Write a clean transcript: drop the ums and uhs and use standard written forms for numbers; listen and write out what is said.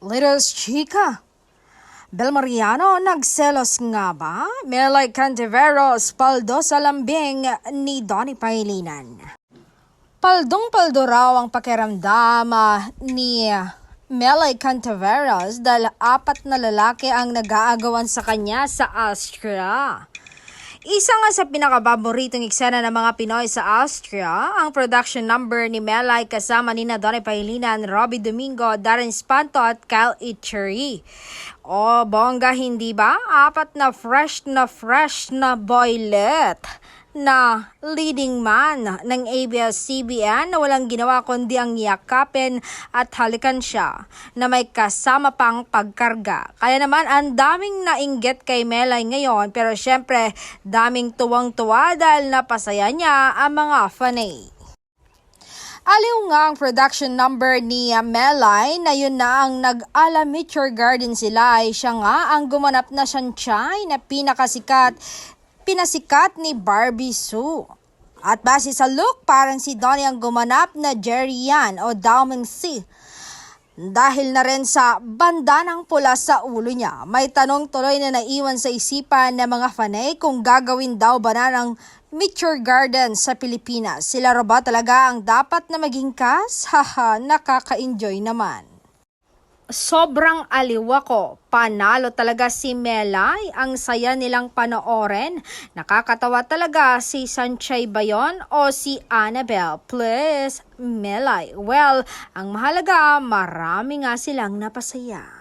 Latest chika. Bel Mariano, nagselos nga ba? Melay Cantiveros, paldo sa lambing ni Donnie Pangilinan. Paldong-paldo raw ang pakiramdam ni Melay Cantiveros dahil 4 na lalaki ang nag-aagawan sa kanya sa Austria. Isa nga sa pinakababoritong eksena ng mga Pinoy sa Austria, ang production number ni Melay kasama nina Donnie Pangilinan, Robbie Domingo, Darren Espanto at Kyle Echeri. O bongga hindi ba? 4 na fresh na boylet na leading man ng ABS-CBN na walang ginawa kundi ang yakapin at halikan siya na may kasama pang pagkarga. Kaya naman ang daming nainggit kay Melay ngayon pero syempre daming tuwang-tuwa dahil napasaya niya ang mga fanay. Aliw nga ang production number ni Melay na yun na ang nag-ala Mature Garden sila ay siya nga ang gumanap na Sanchay na pinasikat ni Barbie Sue. At base sa look, parang si Donnie ang gumanap na Jerry Yan o Daoming C. Dahil na rin sa banda ng pula sa ulo niya, may tanong tuloy na naiwan sa isipan ng mga fanay kung gagawin daw ba na ng Mature Garden sa Pilipinas. Sila ro ba talaga ang dapat na maging cast? Haha, nakaka-enjoy naman. Sobrang aliw ako. Panalo talaga si Melay. Ang saya nilang panoorin. Nakakatawa talaga si Sanchay ba yun o si Annabelle? Please, Melay. Well, ang mahalaga, marami nga silang napasaya.